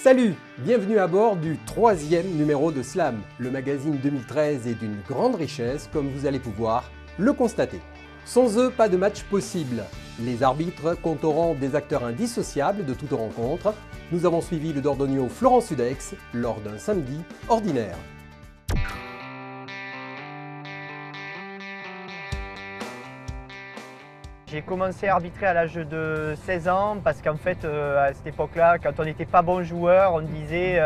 Salut, bienvenue à bord du 3e numéro de Slam. Le magazine 2013 est d'une grande richesse, comme vous allez pouvoir le constater. Sans eux, pas de match possible. Les arbitres compteront des acteurs indissociables de toute rencontre. Nous avons suivi le Dordogneux Florent Sudex lors d'un samedi ordinaire. J'ai commencé à arbitrer à l'âge de 16 ans parce qu'en fait, à cette époque-là, quand on n'était pas bon joueur, on disait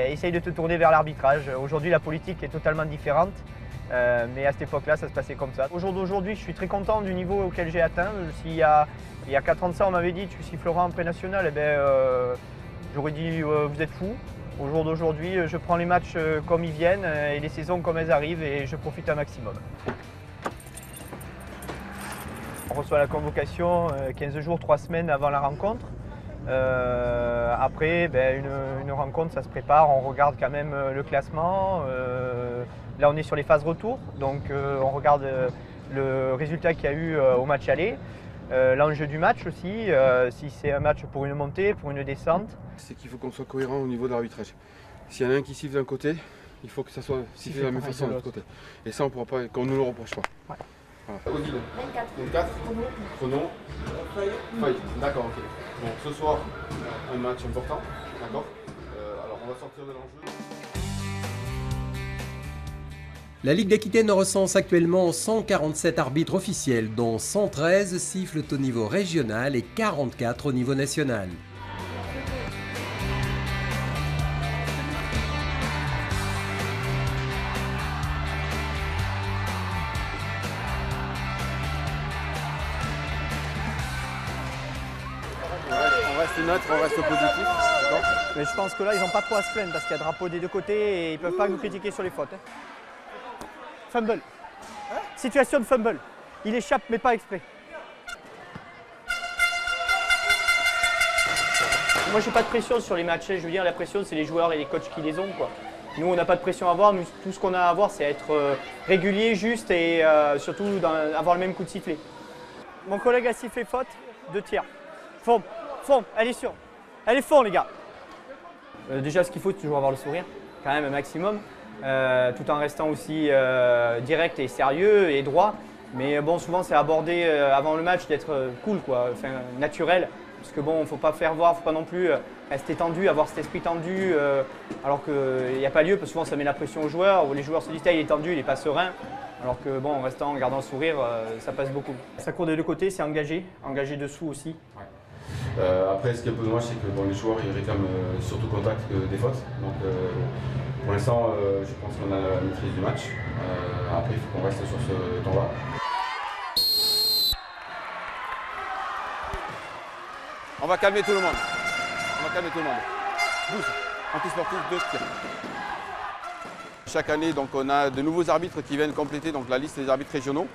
essaye de te tourner vers l'arbitrage. Aujourd'hui, la politique est totalement différente, mais à cette époque-là, ça se passait comme ça. Au jour d'aujourd'hui, je suis très content du niveau auquel j'ai atteint. Il y a 4 ans de ça, on m'avait dit tu siffleras en pré-national, j'aurais dit vous êtes fous. Au jour d'aujourd'hui, je prends les matchs comme ils viennent et les saisons comme elles arrivent et je profite un maximum. On reçoit la convocation 15 jours, 3 semaines avant la rencontre. Après, une rencontre, ça se prépare, on regarde quand même le classement. Là, on est sur les phases retour, donc on regarde le résultat qu'il y a eu au match aller. L'enjeu du match aussi, si c'est un match pour une montée, pour une descente. C'est qu'il faut qu'on soit cohérent au niveau de l'arbitrage. S'il y en a un qui siffle d'un côté, il faut que ça soit sifflé de la même façon de l'autre côté. Et ça, on pourra pas, qu'on ne le reproche pas. Ouais. Voilà. Odile, 24, chrono, feuille. D'accord, ok. Donc ce soir, un match important, d'accord. Alors on va sortir de l'enjeu. La Ligue d'Aquitaine recense actuellement 147 arbitres officiels, dont 113 sifflent au niveau régional et 44 au niveau national. On reste neutre, on reste positif, d'accord. Mais je pense que là, ils n'ont pas trop à se plaindre parce qu'il y a drapeau des deux côtés et ils ne peuvent pas nous critiquer sur les fautes. Fumble. Situation de fumble. Il échappe mais pas exprès. Moi, j'ai pas de pression sur les matchs. Je veux dire, la pression, c'est les joueurs et les coachs qui les ont, quoi. Nous, on n'a pas de pression à avoir. Nous, tout ce qu'on a à avoir, c'est être régulier, juste et surtout avoir le même coup de sifflet. Mon collègue a sifflé faute, 2 tiers. Fond, elle est sûre. Elle est fond, les gars. Déjà, ce qu'il faut, c'est toujours avoir le sourire, quand même un maximum, tout en restant aussi direct et sérieux et droit. Mais bon, souvent, c'est abordé avant le match d'être cool, quoi, enfin, naturel. Parce que bon, il ne faut pas faire voir, il ne faut pas non plus rester tendu, avoir cet esprit tendu, alors qu'il n'y a pas lieu, parce que souvent, ça met la pression aux joueurs, où les joueurs se disent il est tendu, il n'est pas serein. Alors que bon, en gardant le sourire, ça passe beaucoup. Ça court des deux côtés, c'est engagé dessous aussi. Ouais. Après, ce qui est un peu dommage, c'est que les joueurs ils réclament surtout contact des fautes. Donc, pour l'instant, je pense qu'on a la maîtrise du match. Après, il faut qu'on reste sur ce temps-là. On va calmer tout le monde. Douze. Anti-sportif, 2 tirs. Chaque année, donc, on a de nouveaux arbitres qui viennent compléter donc, la liste des arbitres régionaux,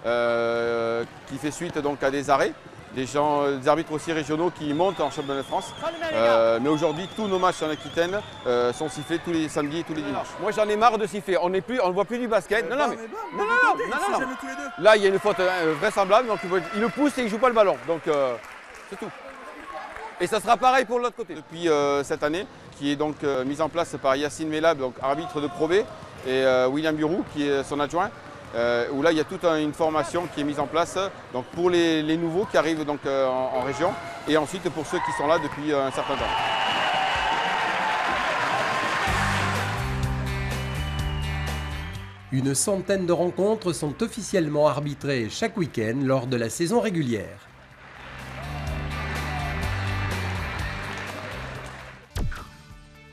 qui fait suite donc, à des arrêts. Des arbitres aussi régionaux qui montent en championnat de France. Mais aujourd'hui, tous nos matchs en Aquitaine sont sifflés tous les samedis et tous les dimanches. Moi, j'en ai marre de siffler. On ne voit plus du basket. Non. Là, il y a une faute vraisemblable. Donc, il le pousse et il ne joue pas le ballon. Donc, c'est tout. Et ça sera pareil pour l'autre côté. Depuis cette année, qui est donc mise en place par Yacine Melab, donc arbitre de Pro B, et William Burou, qui est son adjoint. Où là il y a toute une formation qui est mise en place donc pour les nouveaux qui arrivent donc, en région et ensuite pour ceux qui sont là depuis un certain temps. Une centaine de rencontres sont officiellement arbitrées chaque week-end lors de la saison régulière.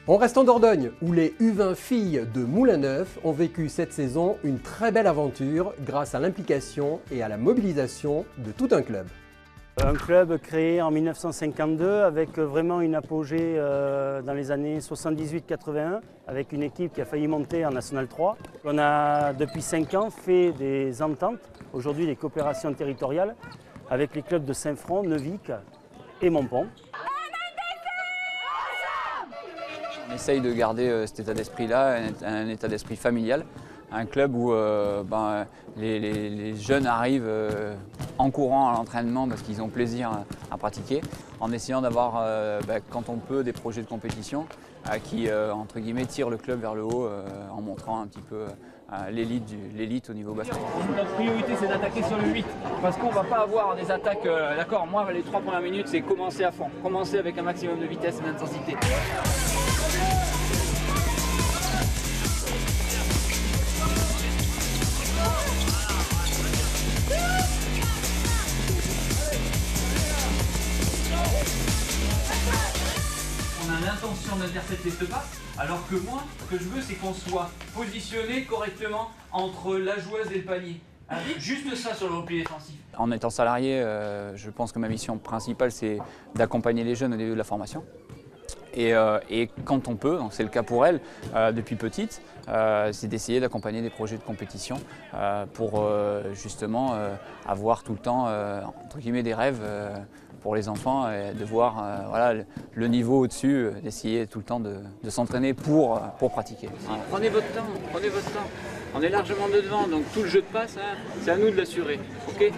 On reste en Dordogne, où les U20 filles de Moulin-Neuf ont vécu cette saison une très belle aventure grâce à l'implication et à la mobilisation de tout un club. Un club créé en 1952 avec vraiment une apogée dans les années 78-81 avec une équipe qui a failli monter en National 3. On a depuis 5 ans fait des ententes, aujourd'hui des coopérations territoriales avec les clubs de Saint-Front, Neuvic et Montpont. On essaye de garder cet état d'esprit-là, un état d'esprit familial, un club où les jeunes arrivent en courant à l'entraînement parce qu'ils ont plaisir à pratiquer, en essayant d'avoir, quand on peut, des projets de compétition qui, entre guillemets, tirent le club vers le haut en montrant un petit peu l'élite au niveau basket. Notre priorité, c'est d'attaquer sur le 8, parce qu'on ne va pas avoir des attaques, d'accord, moi les 3 premières minutes, c'est commencer à fond, commencer avec un maximum de vitesse et d'intensité. On a l'intention d'intercepter ce passe, alors que moi, ce que je veux, c'est qu'on soit positionné correctement entre la joueuse et le panier. Juste ça sur le repli défensif. En étant salarié, je pense que ma mission principale, c'est d'accompagner les jeunes au début de la formation. Et quand on peut, c'est le cas pour elle, depuis petite, c'est d'essayer d'accompagner des projets de compétition pour justement avoir tout le temps, entre guillemets, des rêves pour les enfants et de voir voilà, le niveau au-dessus, d'essayer tout le temps de s'entraîner pour pratiquer. Prenez votre temps, prenez votre temps. On est largement de devant, donc tout le jeu de passe, hein, c'est à nous de l'assurer. Okay.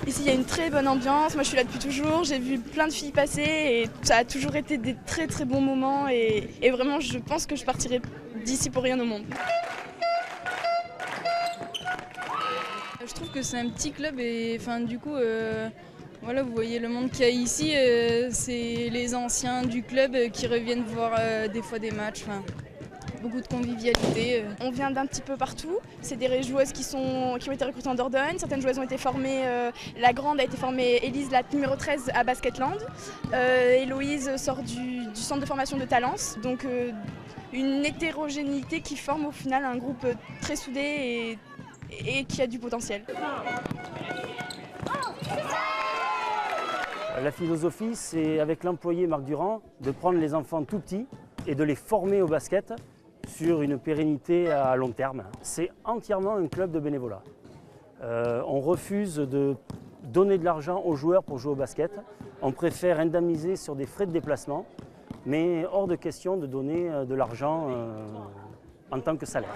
Ici, il y a une très bonne ambiance. Moi, je suis là depuis toujours. J'ai vu plein de filles passer et ça a toujours été des très très bons moments. Et vraiment, je pense que je partirai d'ici pour rien au monde. Je trouve que c'est un petit club et du coup, voilà, vous voyez le monde qu'il y a ici. C'est les anciens du club qui reviennent voir des fois des matchs. Beaucoup de convivialité. On vient d'un petit peu partout. C'est des joueuses qui ont été recrutées en Dordogne. Certaines joueuses ont été formées. La grande a été formée, Élise, la numéro 13 à Basketland. Héloïse sort du centre de formation de Talence. Donc une hétérogénéité qui forme au final un groupe très soudé et qui a du potentiel. La philosophie, c'est avec l'employé Marc Durand de prendre les enfants tout petits et de les former au basket sur une pérennité à long terme. C'est entièrement un club de bénévolat. On refuse de donner de l'argent aux joueurs pour jouer au basket. On préfère indemniser sur des frais de déplacement, mais hors de question de donner de l'argent en tant que salaire.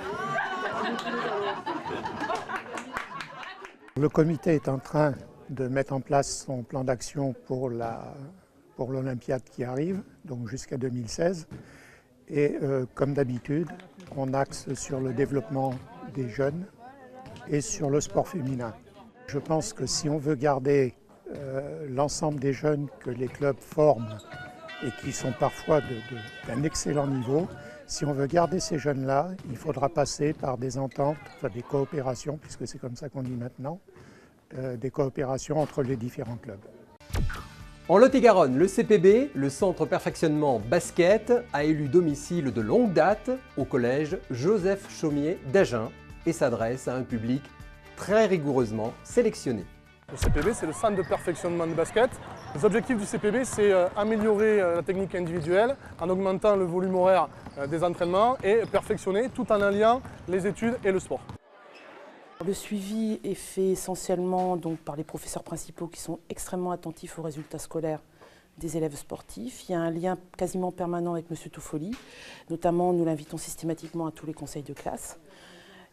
Le comité est en train de mettre en place son plan d'action pour l'Olympiade qui arrive, donc jusqu'à 2016. Et comme d'habitude, on axe sur le développement des jeunes et sur le sport féminin. Je pense que si on veut garder l'ensemble des jeunes que les clubs forment et qui sont parfois d'un excellent niveau, si on veut garder ces jeunes-là, il faudra passer par des ententes, enfin des coopérations, puisque c'est comme ça qu'on dit maintenant, des coopérations entre les différents clubs. En Lot-et-Garonne, le CPB, le Centre Perfectionnement Basket, a élu domicile de longue date au collège Joseph Chaumier d'Agen et s'adresse à un public très rigoureusement sélectionné. Le CPB, c'est le centre de perfectionnement de basket. Les objectifs du CPB, c'est améliorer la technique individuelle en augmentant le volume horaire des entraînements et perfectionner tout en alliant les études et le sport. Le suivi est fait essentiellement donc, par les professeurs principaux qui sont extrêmement attentifs aux résultats scolaires des élèves sportifs. Il y a un lien quasiment permanent avec M. Toffoli. Notamment, nous l'invitons systématiquement à tous les conseils de classe.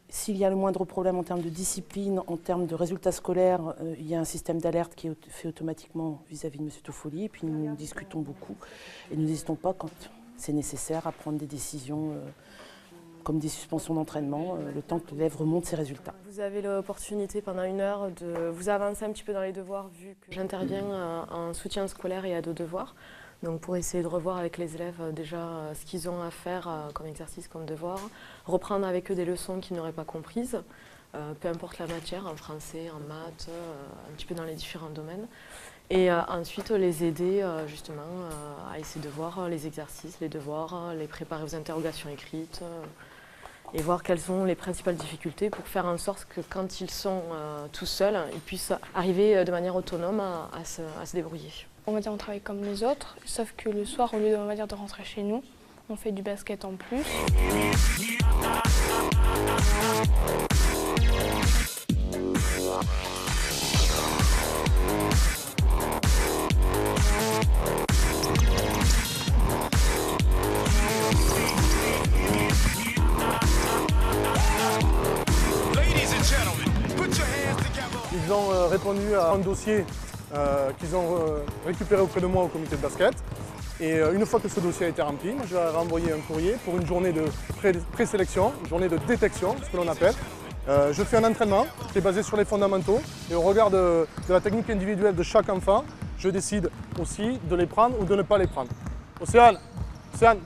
S'il y a le moindre problème en termes de discipline, en termes de résultats scolaires, il y a un système d'alerte qui est fait automatiquement vis-à-vis de M. Toffoli. Et puis nous discutons beaucoup et nous n'hésitons pas, quand c'est nécessaire, à prendre des décisions comme des suspensions d'entraînement, le temps que l'élève remonte ses résultats. Vous avez l'opportunité pendant 1 heure de vous avancer un petit peu dans les devoirs, vu que j'interviens en soutien scolaire et aide aux devoirs. Donc pour essayer de revoir avec les élèves déjà ce qu'ils ont à faire comme exercice, comme devoir, reprendre avec eux des leçons qu'ils n'auraient pas comprises, peu importe la matière, en français, en maths, un petit peu dans les différents domaines. Et ensuite les aider justement à essayer de voir les exercices, les devoirs, les préparer aux interrogations écrites et voir quelles sont les principales difficultés pour faire en sorte que quand ils sont tout seuls, ils puissent arriver de manière autonome à se débrouiller. On va dire on travaille comme les autres, sauf que le soir, au lieu de rentrer chez nous, on fait du basket en plus. ils ont répondu à un dossier qu'ils ont récupéré auprès de moi au comité de basket. Et une fois que ce dossier a été rempli, je leur ai renvoyé un courrier pour une journée de présélection, une journée de détection, ce que l'on appelle. Je fais un entraînement qui est basé sur les fondamentaux et au regard de la technique individuelle de chaque enfant, je décide aussi de les prendre ou de ne pas les prendre. Océane,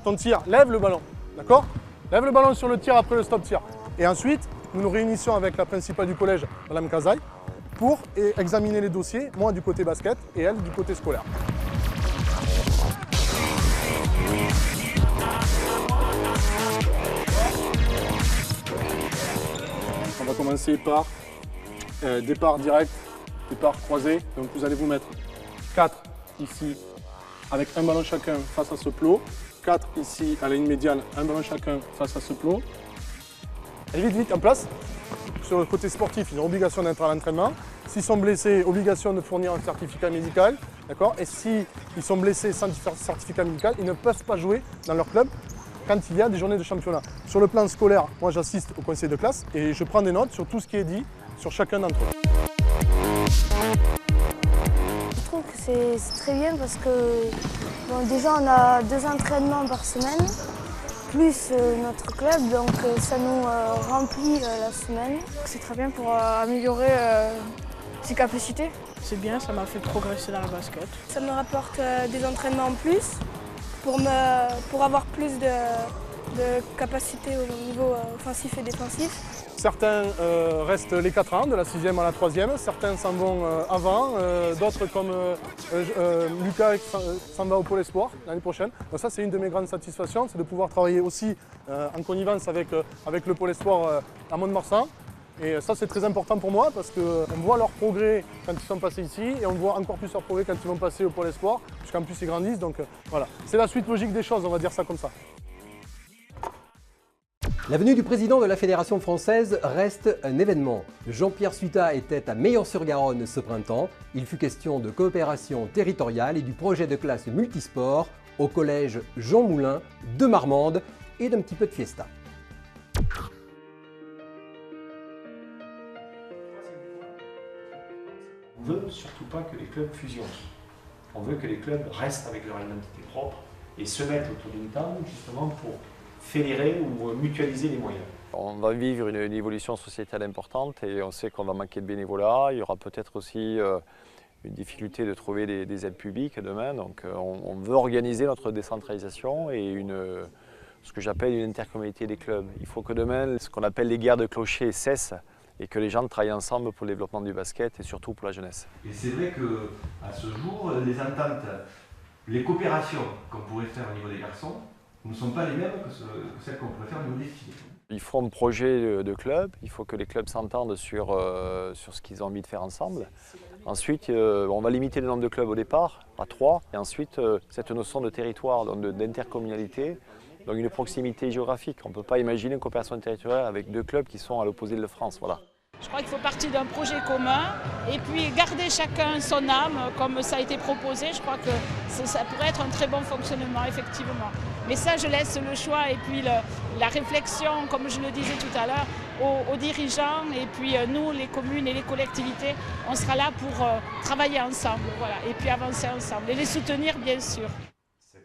ton tir, lève le ballon, d'accord? Lève le ballon sur le tir après le stop tir. Et ensuite, nous nous réunissons avec la principale du collège, Mme Kazaï, pour examiner les dossiers, moi du côté basket et elle du côté scolaire. On va commencer par départ direct, départ croisé. Donc vous allez vous mettre 4 ici avec un ballon chacun face à ce plot. 4 ici à la ligne médiane, un ballon chacun face à ce plot. Et vite, en place. Sur le côté sportif, ils ont obligation d'être à l'entraînement. S'ils sont blessés, obligation de fournir un certificat médical. D'accord ? Et s'ils sont blessés sans certificat médical, ils ne peuvent pas jouer dans leur club quand il y a des journées de championnat. Sur le plan scolaire, moi j'assiste au conseil de classe et je prends des notes sur tout ce qui est dit sur chacun d'entre eux. Je trouve que c'est très bien parce que bon, déjà on a 2 entraînements par semaine, plus notre club, donc ça nous remplit la semaine. C'est très bien pour améliorer ses capacités. C'est bien, ça m'a fait progresser dans le basket. Ça me rapporte des entraînements en plus pour avoir plus de capacité au niveau offensif et défensif. Certains restent les 4 ans, de la 6e à la 3e, certains s'en vont avant, d'autres comme Lucas s'en va au Pôle Espoir l'année prochaine. Donc ça c'est une de mes grandes satisfactions, c'est de pouvoir travailler aussi en connivence avec le Pôle Espoir à Mont-de-Marsan. Et ça c'est très important pour moi parce qu'on voit leur progrès quand ils sont passés ici et on voit encore plus leur progrès quand ils vont passer au Pôle Espoir, puisqu'en plus ils grandissent, donc voilà. C'est la suite logique des choses, on va dire ça comme ça. La venue du président de la Fédération française reste un événement. Jean-Pierre Sutat était à Meillons-sur-Garonne ce printemps. Il fut question de coopération territoriale et du projet de classe multisport au collège Jean Moulin de Marmande et d'un petit peu de fiesta. On ne veut surtout pas que les clubs fusionnent. On veut que les clubs restent avec leur identité propre et se mettent autour d'une table justement pour fédérer ou mutualiser les moyens. On va vivre une évolution sociétale importante et on sait qu'on va manquer de bénévolat. Il y aura peut-être aussi une difficulté de trouver des aides publiques demain. Donc on veut organiser notre décentralisation et ce que j'appelle une intercommunalité des clubs. Il faut que demain, ce qu'on appelle les guerres de clochers cessent et que les gens travaillent ensemble pour le développement du basket et surtout pour la jeunesse. Et c'est vrai qu'à ce jour, les ententes, les coopérations qu'on pourrait faire au niveau des garçons ne sont pas les mêmes que celles qu'on pourrait faire au niveau des filles. Il faut un projet de club, il faut que les clubs s'entendent sur ce qu'ils ont envie de faire ensemble. Ensuite, on va limiter le nombre de clubs au départ à 3. Et ensuite, cette notion de territoire, d'intercommunalité, donc une proximité géographique. On ne peut pas imaginer une coopération territoriale avec 2 clubs qui sont à l'opposé de la France. Voilà. Je crois qu'il faut partir d'un projet commun et puis garder chacun son âme comme ça a été proposé. Je crois que ça pourrait être un très bon fonctionnement, effectivement. Mais ça, je laisse le choix et puis la réflexion, comme je le disais tout à l'heure, aux dirigeants. Et puis nous, les communes et les collectivités, on sera là pour travailler ensemble, voilà, et puis avancer ensemble et les soutenir, bien sûr.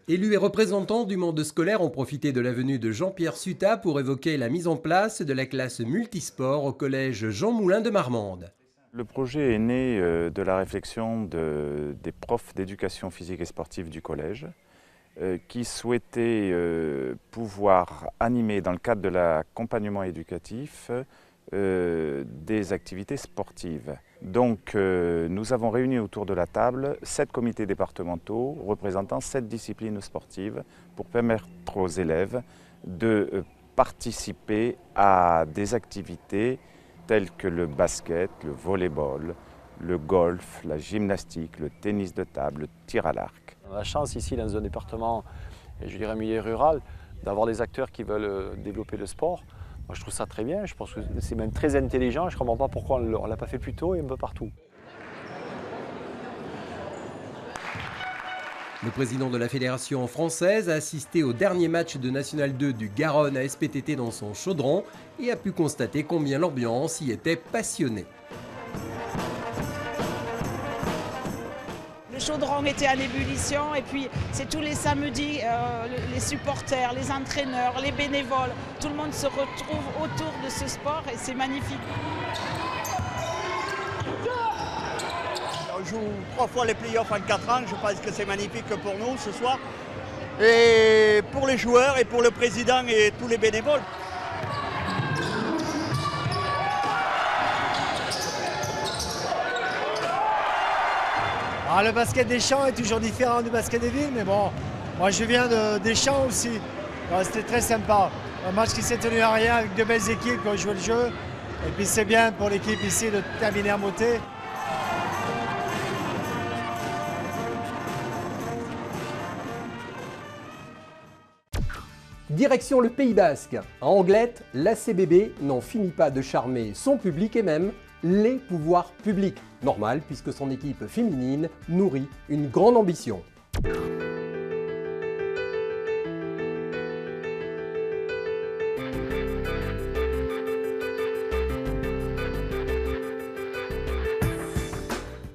Élus et représentants du monde scolaire ont profité de la venue de Jean-Pierre Sutat pour évoquer la mise en place de la classe multisport au collège Jean Moulin de Marmande. Le projet est né de la réflexion des profs d'éducation physique et sportive du collège qui souhaitaient pouvoir animer dans le cadre de l'accompagnement éducatif des activités sportives. Donc nous avons réuni autour de la table 7 comités départementaux représentant 7 disciplines sportives pour permettre aux élèves de participer à des activités telles que le basket, le volley-ball, le golf, la gymnastique, le tennis de table, le tir à l'arc. On a la chance ici dans un département, je dirais milieu rural, d'avoir des acteurs qui veulent développer le sport. Moi, je trouve ça très bien, je pense que c'est même très intelligent, je ne comprends pas pourquoi on ne l'a pas fait plus tôt et un peu partout. Le président de la Fédération française a assisté au dernier match de National 2 du Garonne à SPTT dans son chaudron et a pu constater combien l'ambiance y était passionnée. chaudron était en ébullition. Et puis c'est tous les samedis, les supporters, les entraîneurs, les bénévoles, tout le monde se retrouve autour de ce sport et c'est magnifique. On joue 3 fois les playoffs en 4 ans, je pense que c'est magnifique pour nous ce soir. Et pour les joueurs et pour le président et tous les bénévoles. Ah, le basket des champs est toujours différent du basket des villes, mais bon, moi je viens des champs aussi. C'était très sympa. Un match qui s'est tenu à rien avec de belles équipes qui ont joué le jeu. Et puis c'est bien pour l'équipe ici de terminer en beauté. Direction le Pays Basque. À Anglette, l'ACBB n'en finit pas de charmer son public et même les pouvoirs publics. Normal puisque son équipe féminine nourrit une grande ambition.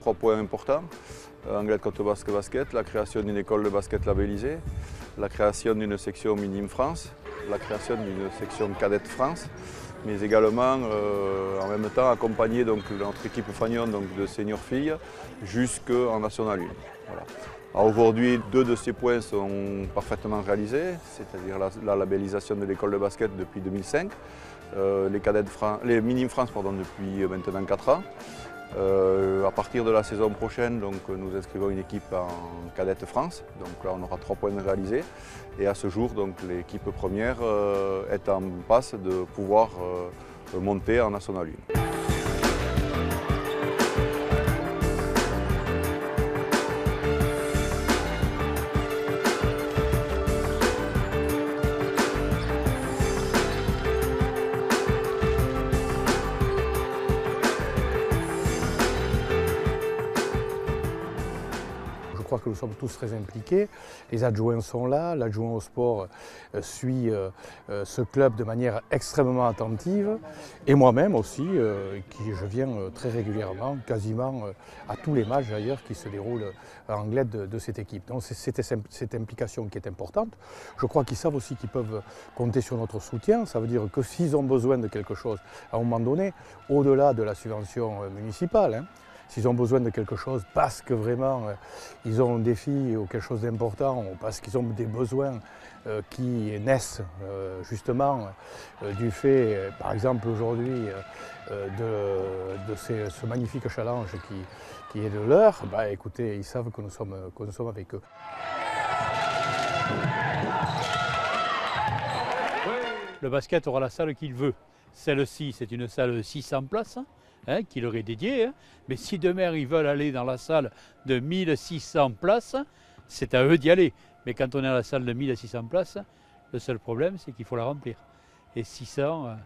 Trois points importants. Anglette Côte Basque Basket, la création d'une école de basket labellisée, la création d'une section Minime France, la création d'une section Cadette France, mais également en même temps accompagner donc, notre équipe Fagnon donc, de senior filles jusqu'en National 1. Voilà. Aujourd'hui, 2 de ces points sont parfaitement réalisés, c'est-à-dire la labellisation de l'école de basket depuis 2005, les Minimes France depuis maintenant 4 ans. À partir de la saison prochaine, donc, nous inscrivons une équipe en cadette France. Donc là, on aura 3 points réalisés. Et à ce jour, l'équipe première est en passe de pouvoir monter en National 1. Je crois que nous sommes tous très impliqués. Les adjoints sont là, l'adjoint au sport suit ce club de manière extrêmement attentive. Et moi-même aussi, je viens très régulièrement, quasiment à tous les matchs d'ailleurs qui se déroulent à Anglette de cette équipe. Donc c'est cette implication qui est importante. Je crois qu'ils savent aussi qu'ils peuvent compter sur notre soutien. Ça veut dire que s'ils ont besoin de quelque chose à un moment donné, au-delà de la subvention municipale, s'ils ont besoin de quelque chose parce que vraiment ils ont un défi ou quelque chose d'important, ou parce qu'ils ont des besoins qui naissent justement du fait, par exemple aujourd'hui, de ce magnifique challenge qui est de leur, écoutez, ils savent que nous sommes avec eux. Le basket aura la salle qu'il veut. Celle-ci, c'est une salle de 600 places. Qui leur est dédié, mais si demain ils veulent aller dans la salle de 1600 places, c'est à eux d'y aller. Mais quand on est à la salle de 1600 places, le seul problème c'est qu'il faut la remplir. Et 600,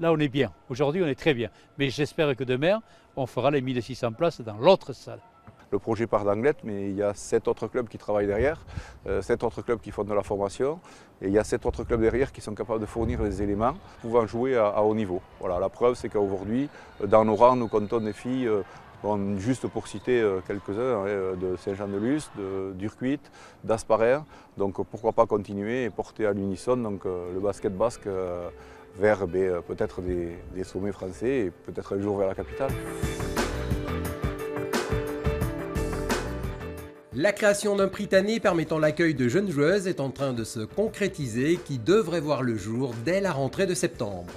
là on est bien. Aujourd'hui on est très bien. Mais j'espère que demain on fera les 1600 places dans l'autre salle. Le projet part d'Anglette, mais il y a 7 autres clubs qui travaillent derrière, 7 autres clubs qui font de la formation, et il y a 7 autres clubs derrière qui sont capables de fournir les éléments pouvant jouer à haut niveau. Voilà, la preuve, c'est qu'aujourd'hui, dans nos rangs, nous comptons des filles, juste pour citer quelques-uns, de Saint-Jean-de-Luz, d'Urcuit, d'Asparer. Donc pourquoi pas continuer et porter à l'unisson le basket basque vers peut-être des sommets français et peut-être un jour vers la capitale. La création d'un Prytanée permettant l'accueil de jeunes joueuses est en train de se concrétiser, qui devrait voir le jour dès la rentrée de septembre.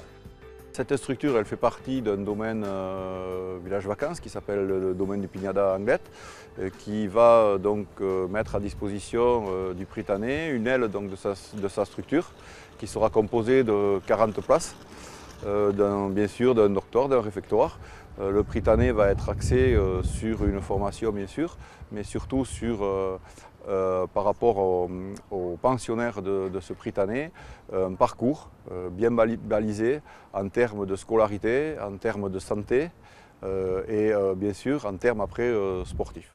Cette structure, elle fait partie d'un domaine village vacances qui s'appelle le domaine du Pignada à Anglette, qui va donc mettre à disposition du Prytanée une aile donc, de sa structure qui sera composée de 40 places, bien sûr d'un dortoir, d'un réfectoire. Le Prytanée va être axé sur une formation bien sûr, mais surtout par rapport aux pensionnaires de ce Prytanée, un parcours bien balisé en termes de scolarité, en termes de santé et bien sûr en termes après sportifs.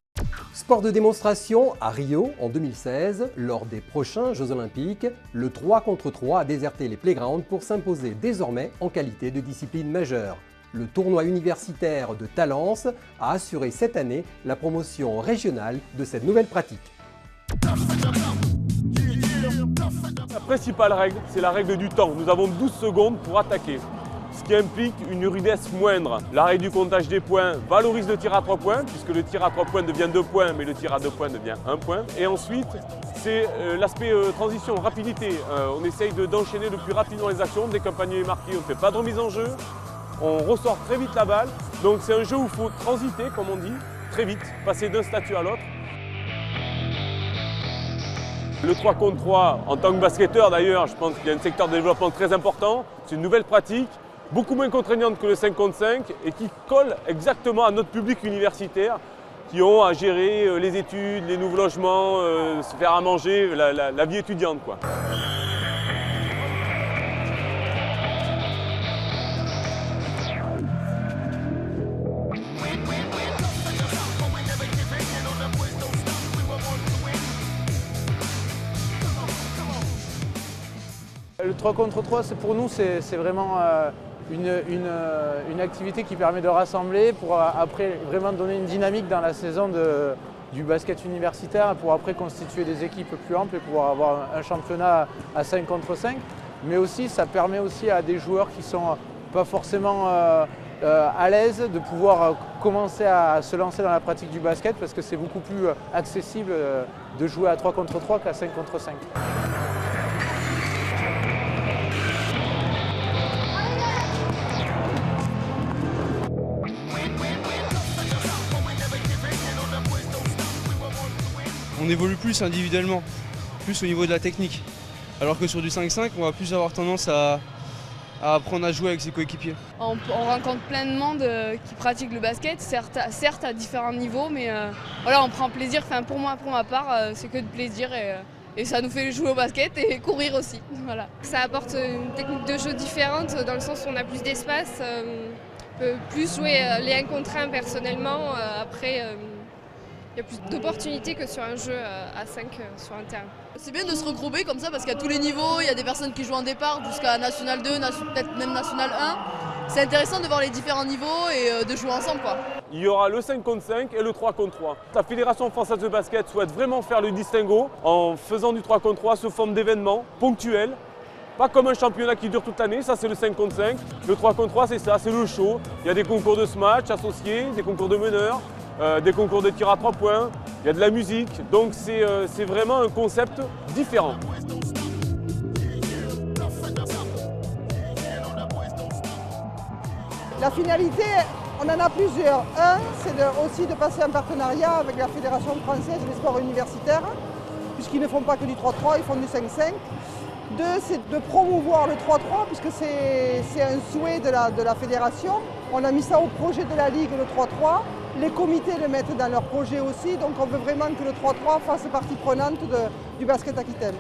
Sport de démonstration à Rio en 2016, lors des prochains Jeux Olympiques, le 3 contre 3 a déserté les playgrounds pour s'imposer désormais en qualité de discipline majeure. Le tournoi universitaire de Talence a assuré cette année la promotion régionale de cette nouvelle pratique. La principale règle, c'est la règle du temps. Nous avons 12 secondes pour attaquer, ce qui implique une rudesse moindre. La règle du comptage des points valorise le tir à 3 points, puisque le tir à 3 points devient 2 points, mais le tir à 2 points devient 1 point. Et ensuite, c'est l'aspect transition, rapidité. On essaye d'enchaîner le plus rapidement les actions. Dès qu'un panier est marqué, on ne fait pas de remise en jeu. On ressort très vite la balle. Donc c'est un jeu où il faut transiter, comme on dit, très vite, passer d'un statut à l'autre. Le 3 contre 3, en tant que basketteur d'ailleurs, je pense qu'il y a un secteur de développement très important. C'est une nouvelle pratique, beaucoup moins contraignante que le 5 contre 5 et qui colle exactement à notre public universitaire qui ont à gérer les études, les nouveaux logements, se faire à manger, la vie étudiante, quoi. Le 3 contre 3, pour nous, c'est vraiment une activité qui permet de rassembler pour après vraiment donner une dynamique dans la saison du basket universitaire, pour après constituer des équipes plus amples et pouvoir avoir un championnat à 5 contre 5. Mais aussi, ça permet aussi à des joueurs qui ne sont pas forcément à l'aise de pouvoir commencer à se lancer dans la pratique du basket parce que c'est beaucoup plus accessible de jouer à 3 contre 3 qu'à 5 contre 5. On évolue plus individuellement, plus au niveau de la technique. Alors que sur du 5-5, on va plus avoir tendance à apprendre à jouer avec ses coéquipiers. On rencontre plein de monde qui pratique le basket, certes à différents niveaux, mais voilà, on prend plaisir. Enfin, pour moi, pour ma part, c'est que de plaisir et ça nous fait jouer au basket et courir aussi. Voilà. Ça apporte une technique de jeu différente dans le sens où on a plus d'espace, on peut plus jouer les 1 contre 1 personnellement. Après, il y a plus d'opportunités que sur un jeu à 5 sur un terrain. C'est bien de se regrouper comme ça parce qu'à tous les niveaux, il y a des personnes qui jouent en départ jusqu'à National 2, peut-être même National 1. C'est intéressant de voir les différents niveaux et de jouer ensemble, quoi. Il y aura le 5 contre 5 et le 3 contre 3. La Fédération française de basket souhaite vraiment faire le distinguo en faisant du 3 contre 3 sous forme d'événements ponctuels. Pas comme un championnat qui dure toute l'année, ça c'est le 5 contre 5. Le 3 contre 3 c'est ça, c'est le show. Il y a des concours de smash associés, des concours de meneurs. Des concours de tir à 3 points, il y a de la musique, donc c'est vraiment un concept différent. La finalité, on en a plusieurs. Un, c'est aussi de passer un partenariat avec la Fédération française des sports universitaires, puisqu'ils ne font pas que du 3-3, ils font du 5-5. Deux, c'est de promouvoir le 3-3, puisque c'est un souhait de la fédération. On a mis ça au projet de la Ligue, le 3-3. Les comités le mettent dans leur projet aussi, donc on veut vraiment que le 3-3 fasse partie prenante du basket aquitaine.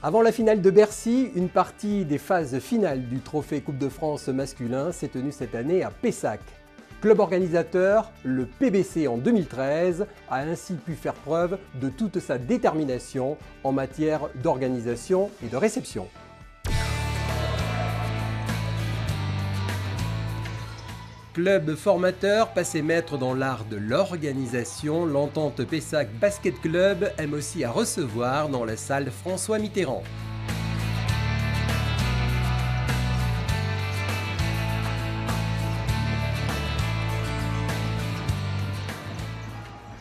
Avant la finale de Bercy, une partie des phases finales du trophée Coupe de France masculin s'est tenue cette année à Pessac. Club organisateur, le PBC en 2013 a ainsi pu faire preuve de toute sa détermination en matière d'organisation et de réception. Club formateur, passé maître dans l'art de l'organisation, l'entente Pessac Basket Club aime aussi à recevoir dans la salle François Mitterrand.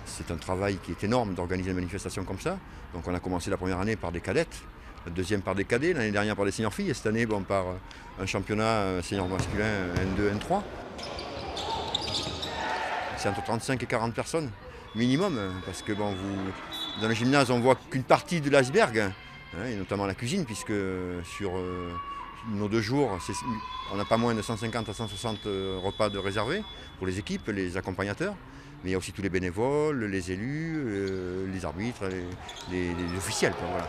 C'est un travail qui est énorme d'organiser une manifestation comme ça. Donc on a commencé la première année par des cadettes, la deuxième par des cadets, l'année dernière par des seniors filles et cette année par un championnat senior masculin N2, N3. C'est entre 35 et 40 personnes, minimum, parce que dans le gymnase, on ne voit qu'une partie de l'iceberg, et notamment la cuisine, puisque sur nos 2 jours, on n'a pas moins de 150 à 160 repas de réservés pour les équipes, les accompagnateurs, mais il y a aussi tous les bénévoles, les élus, les arbitres, les officiels. Voilà.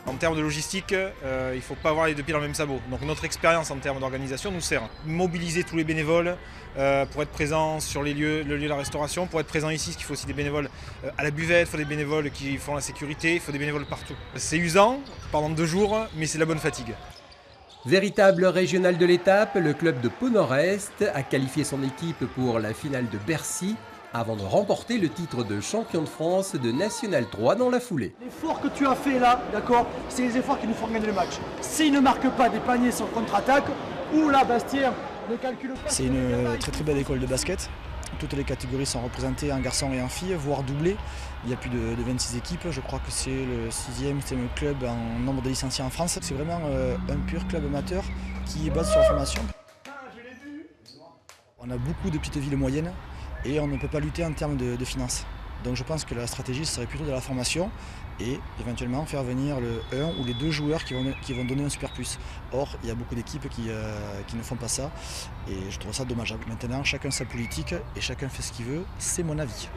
En termes de logistique, il ne faut pas avoir les deux pieds dans le même sabot. Donc notre expérience en termes d'organisation nous sert. Mobiliser tous les bénévoles pour être présents sur les lieux, le lieu de la restauration, pour être présents ici, il faut aussi des bénévoles à la buvette, il faut des bénévoles qui font la sécurité, il faut des bénévoles partout. C'est usant pendant 2 jours, mais c'est la bonne fatigue. Véritable régional de l'étape, le club de Pau Nord-Est a qualifié son équipe pour la finale de Bercy avant de remporter le titre de champion de France de National 3 dans la foulée. L'effort que tu as fait là, d'accord, c'est les efforts qui nous font gagner le match. S'ils ne marquent pas des paniers sur contre-attaque, ou là Bastien ne calcule pas. C'est une très très belle école de basket. Toutes les catégories sont représentées en garçons et en filles, voire doublées. Il y a plus de 26 équipes, je crois que c'est le 6e club en nombre de licenciés en France. C'est vraiment un pur club amateur qui est basé sur la formation. On a beaucoup de petites villes moyennes et on ne peut pas lutter en termes de finances. Donc je pense que la stratégie serait plutôt de la formation et éventuellement faire venir le 1 ou les 2 joueurs qui vont donner un super plus. Or, il y a beaucoup d'équipes qui ne font pas ça et je trouve ça dommageable. Maintenant, chacun sa politique et chacun fait ce qu'il veut, c'est mon avis.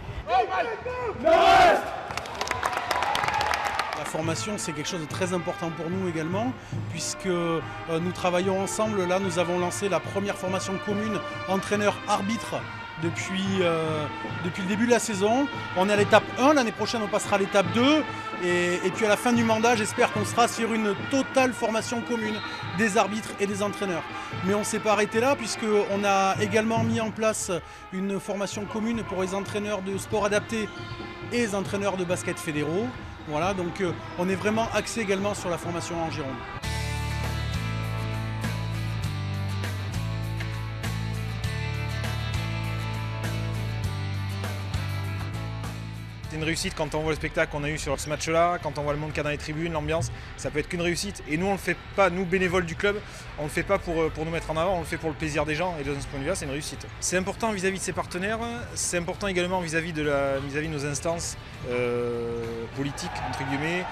La formation, c'est quelque chose de très important pour nous également, puisque nous travaillons ensemble. Là, nous avons lancé la première formation commune entraîneur-arbitre depuis le début de la saison. On est à l'étape 1, l'année prochaine on passera à l'étape 2 et puis à la fin du mandat j'espère qu'on sera sur une totale formation commune des arbitres et des entraîneurs. Mais on ne s'est pas arrêté là puisqu'on a également mis en place une formation commune pour les entraîneurs de sport adapté et les entraîneurs de basket fédéraux. Voilà, donc on est vraiment axé également sur la formation en Gironde. C'est une réussite quand on voit le spectacle qu'on a eu sur ce match-là, quand on voit le monde qu'il y a dans les tribunes, l'ambiance, ça peut être qu'une réussite. Et nous, on ne le fait pas, nous bénévoles du club, on ne le fait pas pour nous mettre en avant, on le fait pour le plaisir des gens. Et de ce point de vue-là, c'est une réussite. C'est important vis-à-vis de ses partenaires, c'est important également vis-à-vis de nos instances politiques, entre guillemets,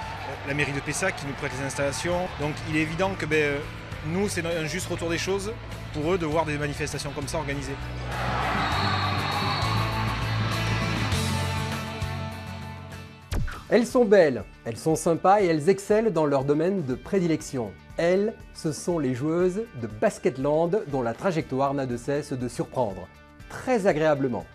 la mairie de Pessac qui nous prête les installations. Donc il est évident que nous, c'est un juste retour des choses pour eux de voir des manifestations comme ça organisées. Elles sont belles, elles sont sympas et elles excellent dans leur domaine de prédilection. Elles, ce sont les joueuses de Basketland dont la trajectoire n'a de cesse de surprendre. Très agréablement.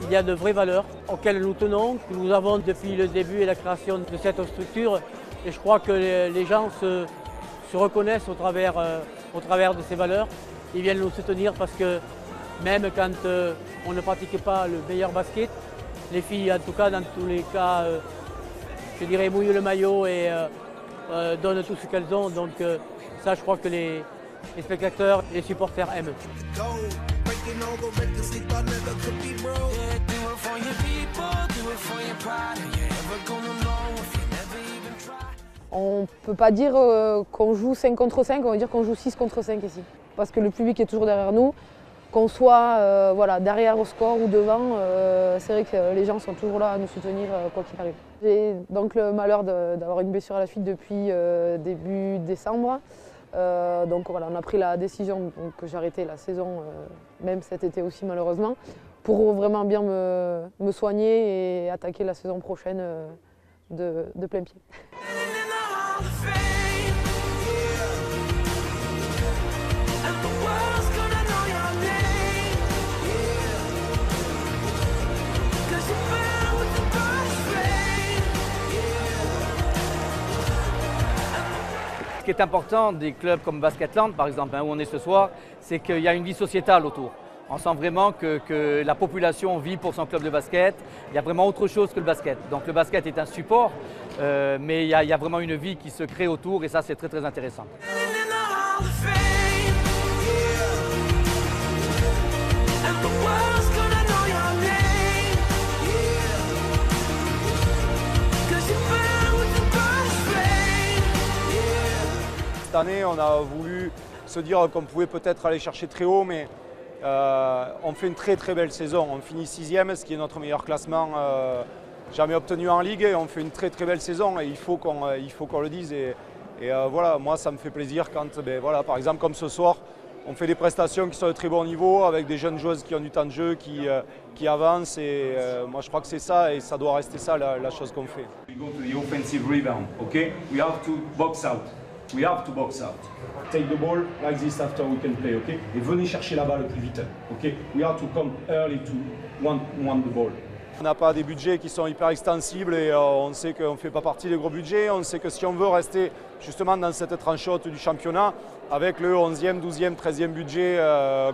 Il y a de vraies valeurs auxquelles nous tenons, que nous avons depuis le début et la création de cette structure. Et je crois que les gens se reconnaissent au travers de ces valeurs. Ils viennent nous soutenir parce que même quand on ne pratique pas le meilleur basket, les filles, en tout cas, dans tous les cas, je dirais, mouillent le maillot et donnent tout ce qu'elles ont. Donc ça, je crois que les spectateurs et les supporters aiment. On ne peut pas dire qu'on joue 5 contre 5, on va dire qu'on joue 6 contre 5 ici. Parce que le public est toujours derrière nous, qu'on soit derrière au score ou devant, c'est vrai que les gens sont toujours là à nous soutenir quoi qu'il arrive. J'ai donc le malheur d'avoir une blessure à la suite depuis début décembre. Donc voilà, on a pris la décision que j'arrêtais la saison, même cet été aussi malheureusement, pour vraiment bien me soigner et attaquer la saison prochaine de plein pied. Ce qui est important des clubs comme Basketland, par exemple, où on est ce soir, c'est qu'il y a une vie sociétale autour. On sent vraiment que la population vit pour son club de basket. Il y a vraiment autre chose que le basket. Donc le basket est un support, mais il y a vraiment une vie qui se crée autour et ça, c'est très très intéressant. Cette année, on a voulu se dire qu'on pouvait peut-être aller chercher très haut, mais on fait une très très belle saison. On finit 6e, ce qui est notre meilleur classement jamais obtenu en Ligue et on fait une très très belle saison et il faut qu'on le dise. Et voilà, moi ça me fait plaisir quand, voilà, par exemple comme ce soir, on fait des prestations qui sont de très bon niveau avec des jeunes joueuses qui ont du temps de jeu, qui avancent et moi je crois que c'est ça et ça doit rester ça la chose qu'on fait. We go to the offensive rebound, okay? We have to box out. We have to box out. Take the ball like this after we can play, okay? Et venez chercher la balle le plus vite, okay? We have to come early to want the ball. On n'a pas des budgets qui sont hyper extensibles et on sait qu'on ne fait pas partie des gros budgets. On sait que si on veut rester justement dans cette tranche haute du championnat, avec le 11e, 12e, 13e budget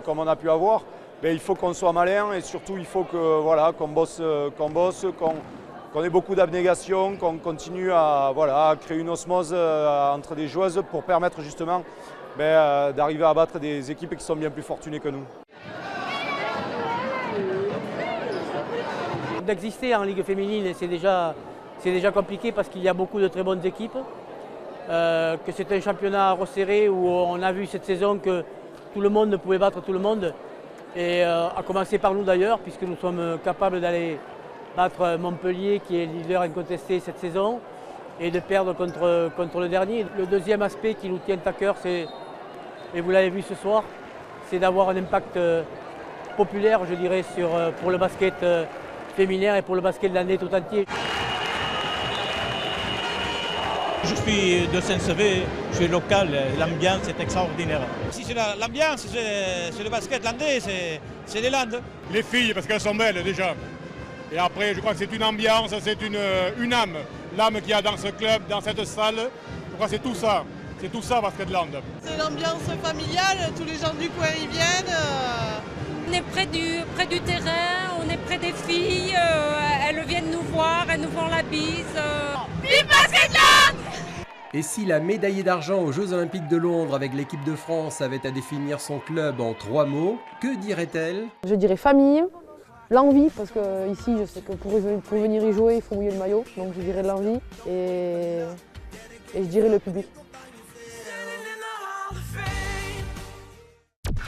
comme on a pu avoir, il faut qu'on soit malin et surtout il faut que, voilà, qu'on bosse, qu'on ait beaucoup d'abnégation, qu'on continue à créer une osmose entre des joueuses pour permettre justement d'arriver à battre des équipes qui sont bien plus fortunées que nous. D'exister en Ligue féminine, c'est déjà compliqué parce qu'il y a beaucoup de très bonnes équipes, que c'est un championnat resserré où on a vu cette saison que tout le monde ne pouvait battre tout le monde, et à commencer par nous d'ailleurs, puisque nous sommes capables d'aller battre Montpellier qui est leader incontesté cette saison et de perdre contre le dernier. Le deuxième aspect qui nous tient à cœur, c'est, et vous l'avez vu ce soir, c'est d'avoir un impact populaire, je dirais, pour le basket féminin et pour le basket de l'année tout entier. Je suis de Saint-Sevé, je suis local, l'ambiance est extraordinaire. Si c'est l'ambiance, c'est le basket landais, c'est les Landes. Les filles, parce qu'elles sont belles déjà. Et après, je crois que c'est une ambiance, c'est une âme. L'âme qu'il y a dans ce club, dans cette salle, je crois que c'est tout ça. C'est tout ça, Basketland. C'est l'ambiance familiale, tous les gens du coin y viennent. On est près du terrain, on est près des filles, elles viennent nous voir, elles nous font la bise. Vive Basketland! Et si la médaillée d'argent aux Jeux Olympiques de Londres avec l'équipe de France avait à définir son club en 3 mots, que dirait-elle? Je dirais famille, l'envie, parce que ici je sais que pour venir y jouer il faut mouiller le maillot, donc je dirais l'envie et je dirais le public.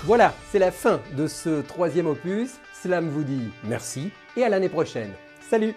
Voilà, c'est la fin de ce 3e opus. Slam vous dit merci et à l'année prochaine. Salut!